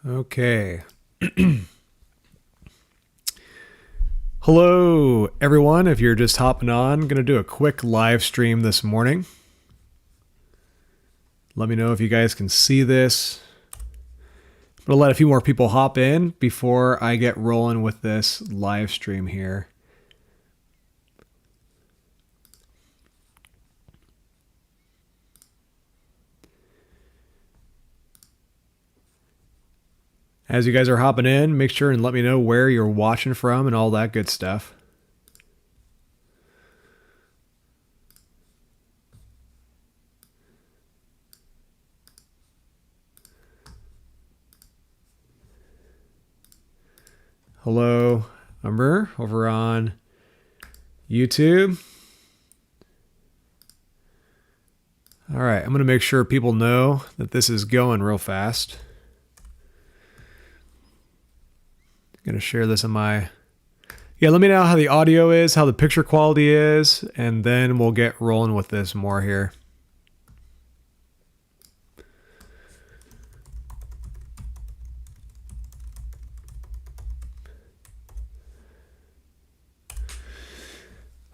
Okay. Hello, everyone. If you're just hopping on, I'm going to do a quick live stream this morning. Let me know if you guys can see this. I'm going to let a few more people hop in before I get rolling with this live stream here. As you guys are hopping in, make sure and let me know where you're watching from and all that good stuff. Hello, Amber, over on YouTube. All right, I'm going to make sure people know that this is going real fast. Going to share this in my... Yeah, let me know how the audio is, how the picture quality is, and then we'll get rolling with this more here.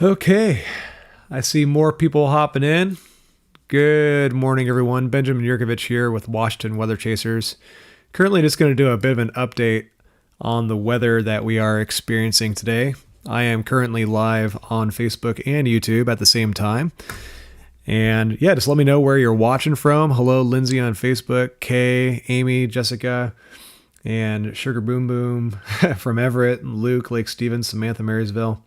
Okay, I see more people hopping in. Good morning, everyone. Benjamin Yurkovich here with Washington Weather Chasers. Currently just going to do a bit of an update on the weather that we are experiencing today. I am currently live on Facebook and YouTube at the same time. And yeah, just let me know where you're watching from. Hello, Lindsay on Facebook, Kay, Amy, Jessica, and Sugar Boom Boom from Everett, Luke, Lake Stevens, Samantha, Marysville.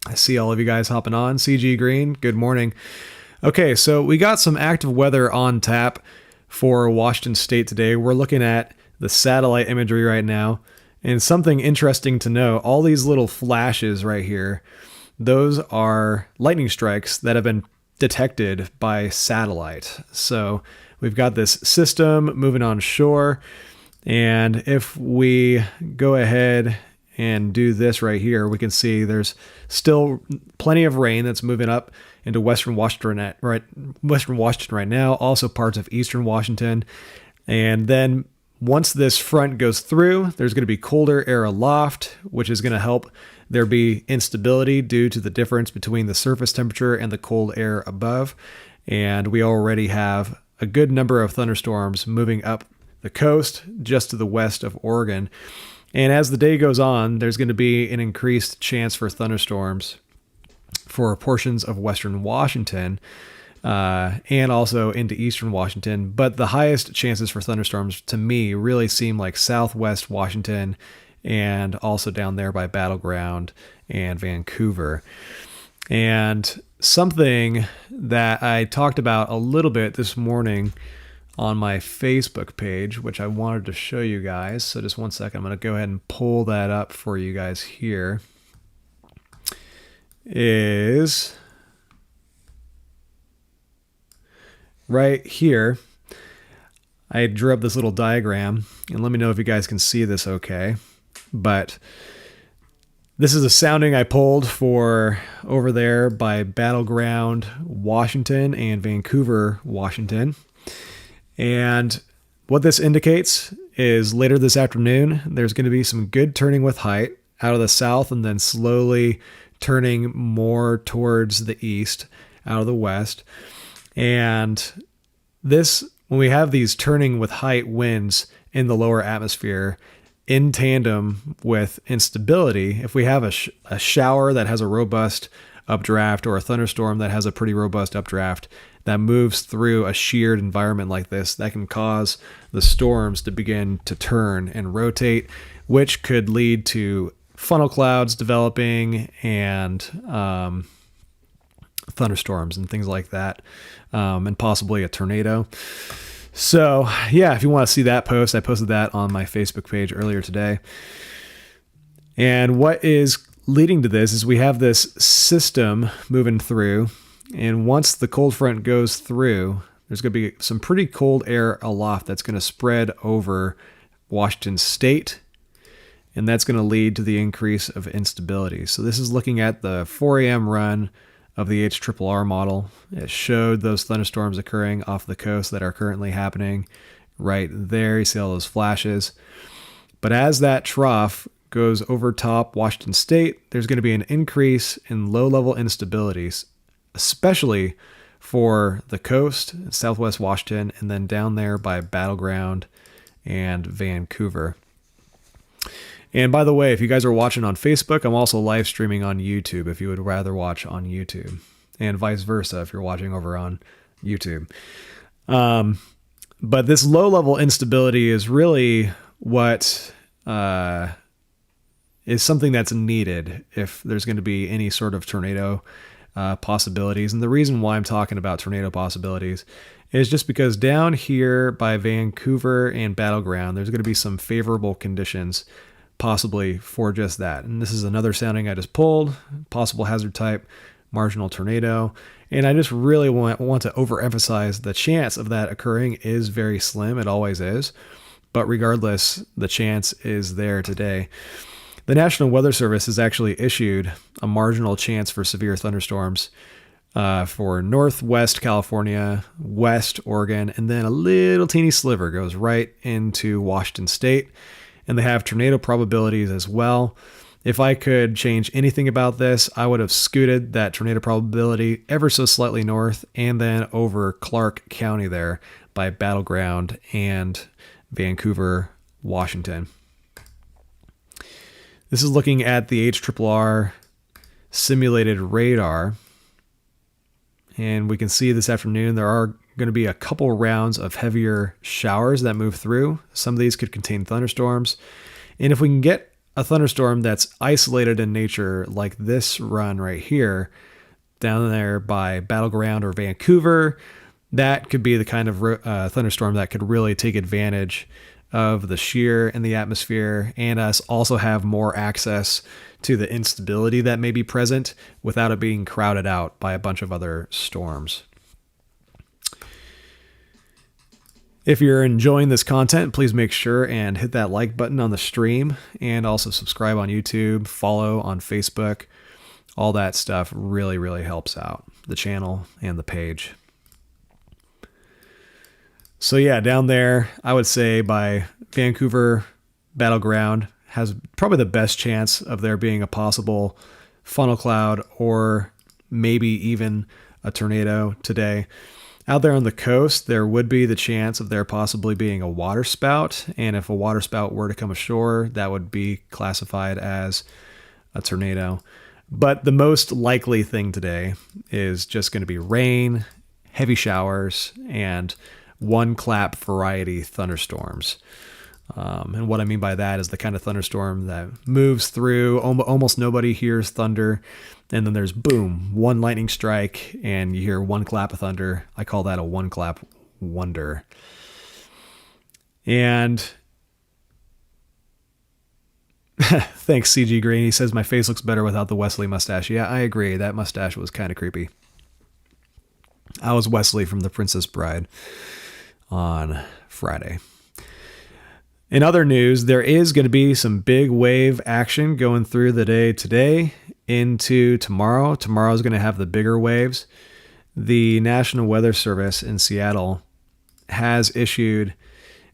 I see all of you guys hopping on. CG Green, good morning. Okay, so we got some active weather on tap for Washington State today. We're looking at the satellite imagery right now. And something interesting to know, all these little flashes right here, those are lightning strikes that have been detected by satellite. So we've got this system moving on shore. And if we go ahead and do this right here, we can see there's still plenty of rain that's moving up into western Washington right now, also parts of eastern Washington. And then once this front goes through, there's going to be colder air aloft, which is going to help there be instability due to the difference between the surface temperature and the cold air above. And we already have a good number of thunderstorms moving up the coast just to the west of Oregon. And as the day goes on, there's going to be an increased chance for thunderstorms for portions of western Washington, and also into eastern Washington. But the highest chances for thunderstorms to me really seem like southwest Washington and also down there by Battleground and Vancouver. And something that I talked about a little bit this morning on my Facebook page, which I wanted to show you guys. So just one second, I'm going to go ahead and pull that up for you guys here. Is right here. I drew up this little diagram, and let me know if you guys can see this okay. But this is a sounding I pulled for over there by Battleground, Washington, and Vancouver, Washington. And what this indicates is later this afternoon, there's going to be some good turning with height out of the south and then slowly turning more towards the east out of the west. And this, when we have these turning with height winds in the lower atmosphere in tandem with instability, if we have a shower that has a robust updraft or a thunderstorm that has a pretty robust updraft that moves through a sheared environment like this, that can cause the storms to begin to turn and rotate, which could lead to funnel clouds developing and thunderstorms and things like that, and possibly a tornado. So yeah, if you want to see that post, I posted that on my Facebook page earlier today. And what is leading to this is we have this system moving through, and once the cold front goes through, there's going to be some pretty cold air aloft that's going to spread over Washington State, and that's going to lead to the increase of instability. So this is looking at the 4 a.m. run of the HRRR model. It showed those thunderstorms occurring off the coast that are currently happening right there. You see all those flashes. But as that trough goes over top Washington State, there's going to be an increase in low-level instabilities, especially for the coast, southwest Washington, and then down there by Battleground and Vancouver. And by the way, if you guys are watching on Facebook, I'm also live streaming on YouTube if you would rather watch on YouTube, and vice versa if you're watching over on YouTube. But this low-level instability is really what is something that's needed if there's going to be any sort of tornado possibilities. And the reason why I'm talking about tornado possibilities is just because down here by Vancouver and Battleground, there's going to be some favorable conditions possibly for just that. And this is another sounding I just pulled, possible hazard type, marginal tornado. And I just really want to overemphasize the chance of that occurring is very slim. It always is. But regardless, the chance is there today. The National Weather Service has actually issued a marginal chance for severe thunderstorms for Northwest California, West Oregon, and then a little teeny sliver goes right into Washington State. And they have tornado probabilities as well. If I could change anything about this, I would have scooted that tornado probability ever so slightly north and then over Clark County there by Battleground and Vancouver, Washington. This is looking at the HRRR simulated radar. And we can see this afternoon there are going to be a couple rounds of heavier showers that move through. Some of these could contain thunderstorms. And if we can get a thunderstorm that's isolated in nature, like this run right here, down there by Battleground or Vancouver, that could be the kind of thunderstorm that could really take advantage of the shear in the atmosphere and us also have more access to the instability that may be present without it being crowded out by a bunch of other storms. If you're enjoying this content, please make sure and hit that like button on the stream and also subscribe on YouTube, follow on Facebook. All that stuff really, really helps out the channel and the page. So yeah, down there, I would say by Vancouver, Battleground has probably the best chance of there being a possible funnel cloud or maybe even a tornado today. Out there on the coast, there would be the chance of there possibly being a water spout. And if a water spout were to come ashore, that would be classified as a tornado. But the most likely thing today is just going to be rain, heavy showers, and one clap variety thunderstorms. And what I mean by that is the kind of thunderstorm that moves through, almost nobody hears thunder, and then there's boom, one lightning strike, and you hear one clap of thunder. I call that a one clap wonder. And thanks, CG Green. He says my face looks better without the Wesley mustache. Yeah, I agree. That mustache was kind of creepy. I was Wesley from The Princess Bride on Friday. In other news, there is going to be some big wave action going through the day today into tomorrow. Tomorrow is going to have the bigger waves. The National Weather Service in Seattle has issued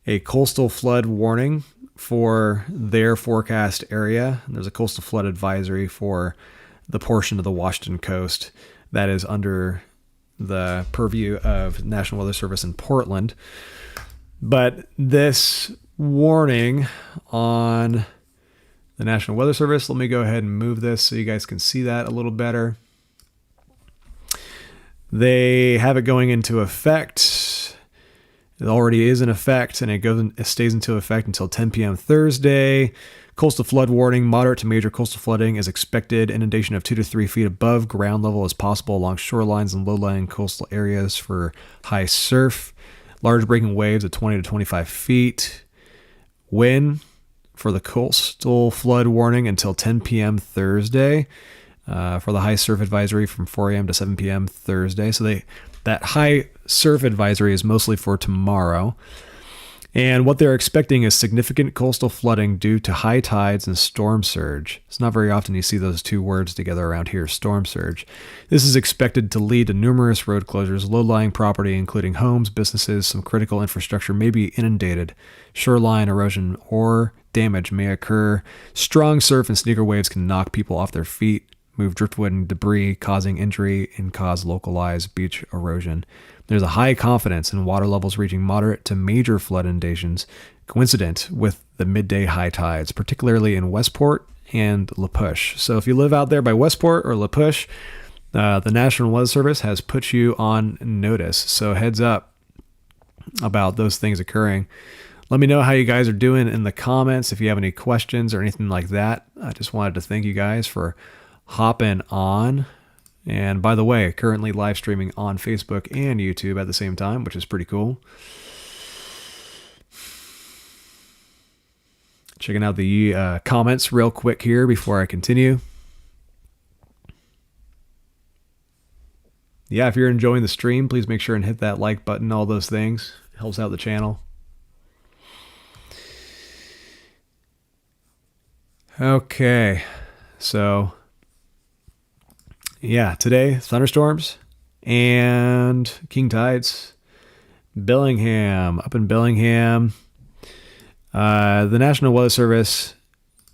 a coastal flood warning for their forecast area. There's a coastal flood advisory for the portion of the Washington coast that is under the purview of National Weather Service in Portland. But this warning on the National Weather Service, let me go ahead and move this so you guys can see that a little better. They have it going into effect. It already is in effect, and it stays into effect until 10 p.m. Thursday. Coastal flood warning, moderate to major coastal flooding is expected. Inundation of 2 to 3 feet above ground level is possible along shorelines and low-lying coastal areas for high surf. Large breaking waves of 20 to 25 feet. Wind for the coastal flood warning until 10 p.m. Thursday. For the high surf advisory from 4 a.m. to 7 p.m. Thursday. So that high surf advisory is mostly for tomorrow. And what they're expecting is significant coastal flooding due to high tides and storm surge. It's not very often you see those two words together around here, storm surge. This is expected to lead to numerous road closures, low-lying property, including homes, businesses, some critical infrastructure may be inundated. Shoreline erosion or damage may occur. Strong surf and sneaker waves can knock people off their feet, move driftwood and debris, causing injury and cause localized beach erosion. There's a high confidence in water levels reaching moderate to major flood inundations, coincident with the midday high tides, particularly in Westport and La Push. So if you live out there by Westport or La Push, the National Weather Service has put you on notice. So heads up about those things occurring. Let me know how you guys are doing in the comments if you have any questions or anything like that. I just wanted to thank you guys for hopping on. And by the way, currently live streaming on Facebook and YouTube at the same time, which is pretty cool. Checking out the comments real quick here before I continue. Yeah, if you're enjoying the stream, please make sure and hit that like button, all those things. It helps out the channel. Okay, so yeah, today, thunderstorms and king tides. Bellingham, up in Bellingham. The National Weather Service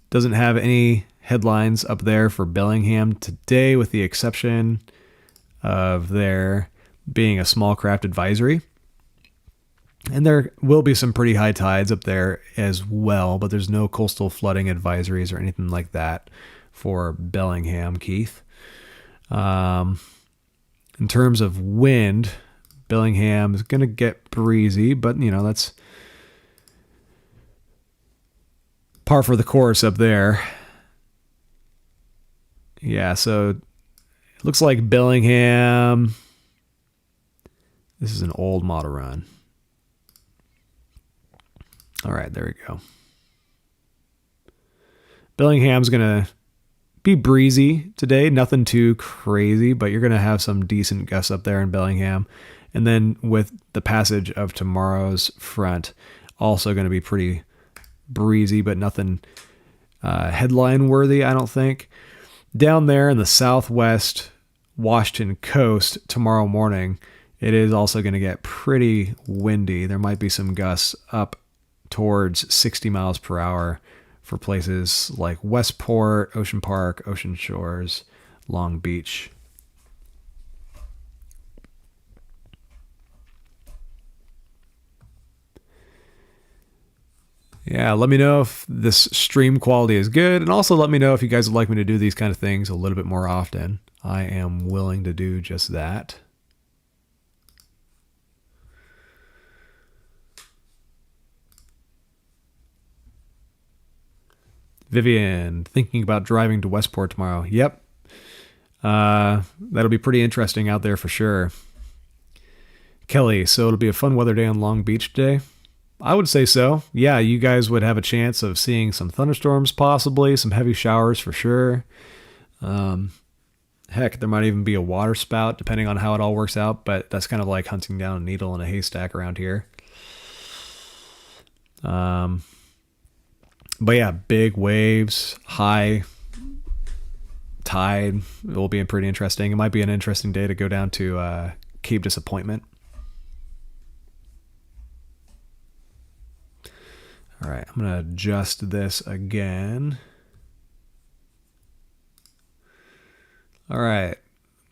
doesn't have any headlines up there for Bellingham today, with the exception of there being a small craft advisory. And there will be some pretty high tides up there as well, but there's no coastal flooding advisories or anything like that for Bellingham, Keith. In terms of wind, Bellingham is going to get breezy, but you know, that's par for the course up there. Yeah, so it looks like Bellingham, this is an old model run. All right, there we go. Bellingham's going to be breezy today, nothing too crazy, but you're going to have some decent gusts up there in Bellingham. And then with the passage of tomorrow's front, also going to be pretty breezy, but nothing headline worthy, I don't think. Down there in the southwest Washington coast tomorrow morning, it is also going to get pretty windy. There might be some gusts up towards 60 miles per hour for places like Westport, Ocean Park, Ocean Shores, Long Beach. Yeah, let me know if this stream quality is good, and also let me know if you guys would like me to do these kind of things a little bit more often. I am willing to do just that. Vivian, thinking about driving to Westport tomorrow. Yep. That'll be pretty interesting out there for sure. Kelly, so it'll be a fun weather day on Long Beach today? I would say so. Yeah, you guys would have a chance of seeing some thunderstorms possibly, some heavy showers for sure. Heck, there might even be a water spout depending on how it all works out, but that's kind of like hunting down a needle in a haystack around here. But yeah, big waves, high tide. It will be pretty interesting. It might be an interesting day to go down to Cape Disappointment. All right, I'm going to adjust this again. All right,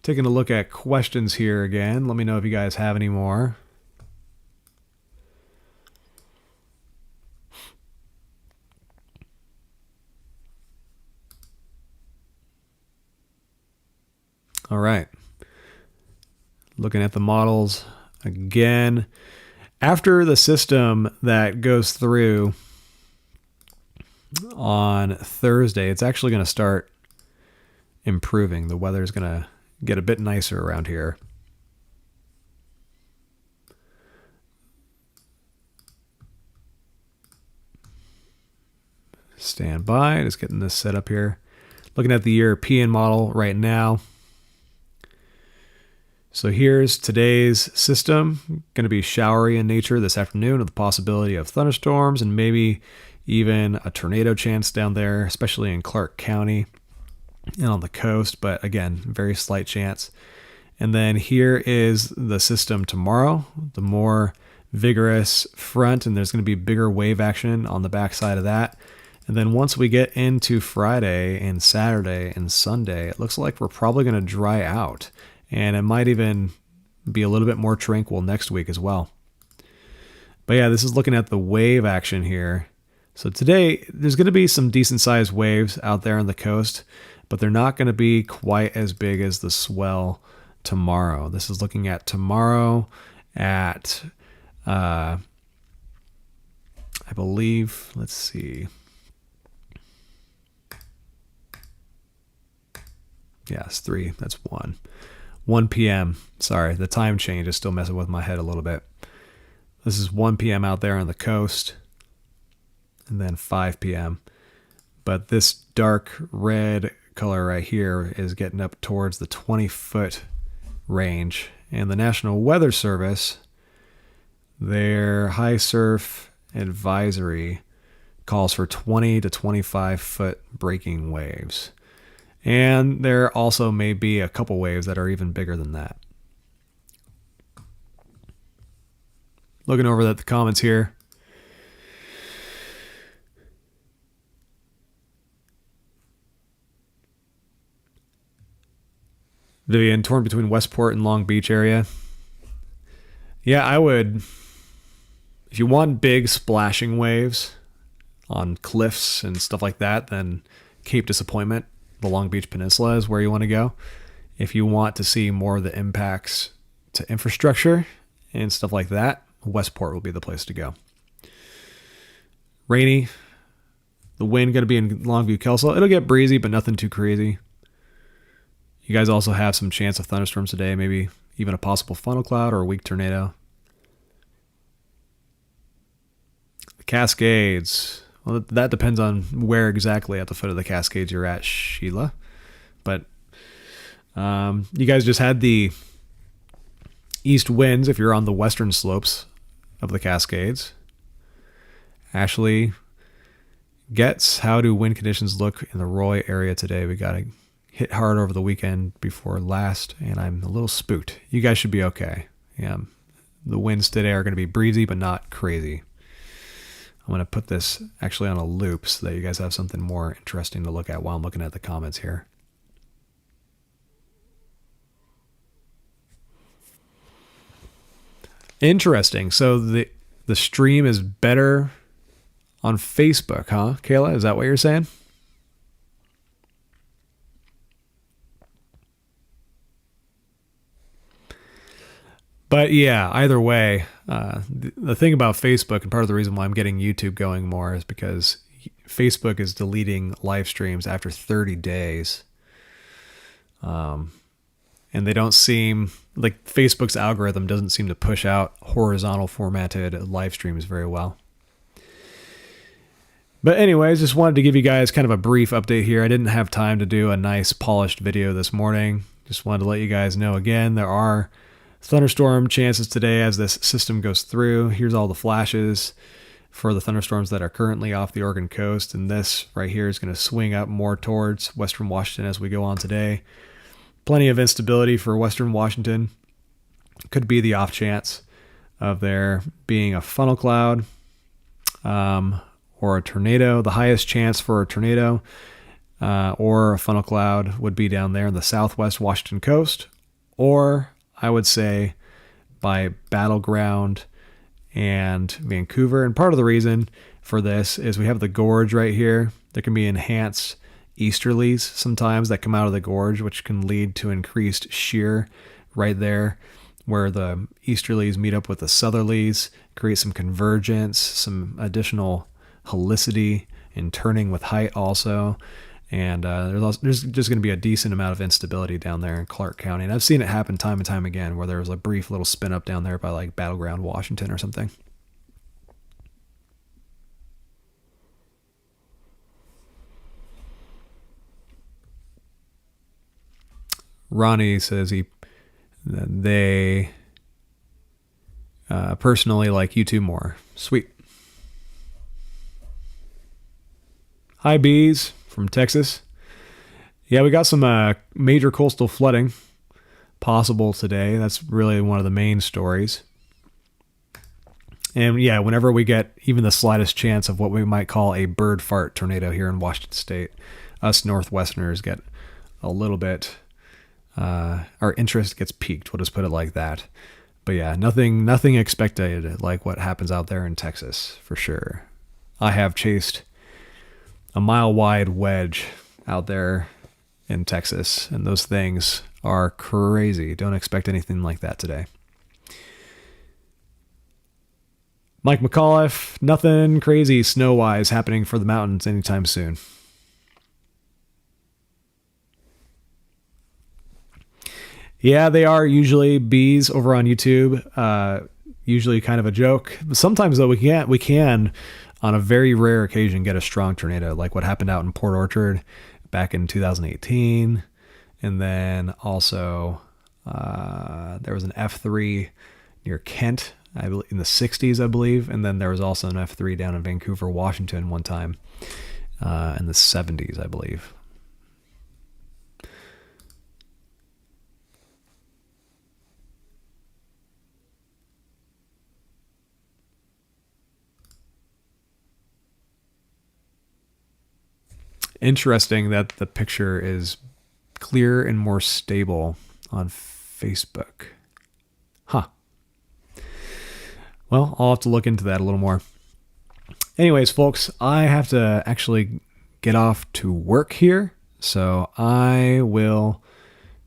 taking a look at questions here again. Let me know if you guys have any more. All right. Looking at the models again. After the system that goes through on Thursday, it's actually going to start improving. The weather is going to get a bit nicer around here. Stand by. Just getting this set up here. Looking at the European model right now. So here's today's system. Going to be showery in nature this afternoon with the possibility of thunderstorms and maybe even a tornado chance down there, especially in Clark County and on the coast. But again, very slight chance. And then here is the system tomorrow, the more vigorous front, and there's going to be bigger wave action on the backside of that. And then once we get into Friday and Saturday and Sunday, it looks like we're probably going to dry out. And it might even be a little bit more tranquil next week as well. But yeah, this is looking at the wave action here. So today, there's going to be some decent sized waves out there on the coast, but they're not going to be quite as big as the swell tomorrow. This is looking at tomorrow at, I believe, let's see. Yeah, it's 3. That's 1. 1 p.m. Sorry, the time change is still messing with my head a little bit. This is 1 p.m. out there on the coast, and then 5 p.m. But this dark red color right here is getting up towards the 20-foot range. And the National Weather Service, their high surf advisory calls for 20 to 25-foot breaking waves. And there also may be a couple waves that are even bigger than that. Looking over at the comments here. Vivian, torn between Westport and Long Beach area. Yeah, I would, if you want big splashing waves on cliffs and stuff like that, then Cape Disappointment, the Long Beach Peninsula is where you want to go. If you want to see more of the impacts to infrastructure and stuff like that, Westport will be the place to go. Rainy. The wind going to be in Longview, Kelso. It'll get breezy, but nothing too crazy. You guys also have some chance of thunderstorms today, maybe even a possible funnel cloud or a weak tornado. The Cascades. Well, that depends on where exactly at the foot of the Cascades you're at, Sheila. But you guys just had the east winds if you're on the western slopes of the Cascades. Ashley gets, how do wind conditions look in the Roy area today? We got to hit hard over the weekend before last, and I'm a little spooked. You guys should be okay. Yeah, the winds today are going to be breezy, but not crazy. I'm going to put this actually on a loop so that you guys have something more interesting to look at while I'm looking at the comments here. Interesting. So the stream is better on Facebook, huh, Kayla? Is that what you're saying? But yeah, either way, the thing about Facebook, and part of the reason why I'm getting YouTube going more, is because Facebook is deleting live streams after 30 days. And they don't seem, like Facebook's algorithm doesn't seem to push out horizontal formatted live streams very well. But anyways, just wanted to give you guys kind of a brief update here. I didn't have time to do a nice polished video this morning. Just wanted to let you guys know again, there are thunderstorm chances today as this system goes through. Here's all the flashes for the thunderstorms that are currently off the Oregon coast. And this right here is going to swing up more towards Western Washington as we go on today. Plenty of instability for Western Washington. Could be the off chance of there being a funnel cloud or a tornado. The highest chance for a tornado or a funnel cloud would be down there in the southwest Washington coast, or I would say by Battleground and Vancouver. And part of the reason for this is we have the gorge right here. There can be enhanced easterlies sometimes that come out of the gorge, which can lead to increased shear right there where the easterlies meet up with the southerlies, create some convergence, some additional helicity and turning with height also. And there's just going to be a decent amount of instability down there in Clark County. And I've seen it happen time and time again where there was a brief little spin up down there by like Battleground, Washington or something. Ronnie says they personally like YouTube more. Sweet. Hi, bees from Texas. Yeah, we got some major coastal flooding possible today. That's really one of the main stories. And yeah, whenever we get even the slightest chance of what we might call a bird fart tornado here in Washington State, us Northwesterners get a little bit, our interest gets piqued. We'll just put it like that. But yeah, nothing expected like what happens out there in Texas, for sure. I have chased a mile-wide wedge out there in Texas, and those things are crazy. Don't expect anything like that today. Mike McAuliffe, nothing crazy snow-wise happening for the mountains anytime soon. Yeah, they are usually bees over on YouTube. Usually kind of a joke. Sometimes though we can on a very rare occasion get a strong tornado, like what happened out in Port Orchard back in 2018. And then also there was an F3 near Kent, in the 60s, I believe. And then there was also an F3 down in Vancouver, Washington one time in the 70s, I believe. Interesting that the picture is clearer and more stable on Facebook. Huh. Well, I'll have to look into that a little more. Anyways, folks, I have to actually get off to work here, so I will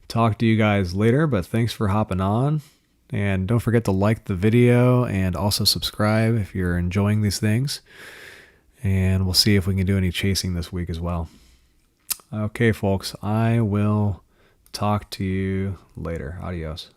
talk to you guys later, but thanks for hopping on. And don't forget to like the video and also subscribe if you're enjoying these things. And we'll see if we can do any chasing this week as well. Okay, folks, I will talk to you later. Adios.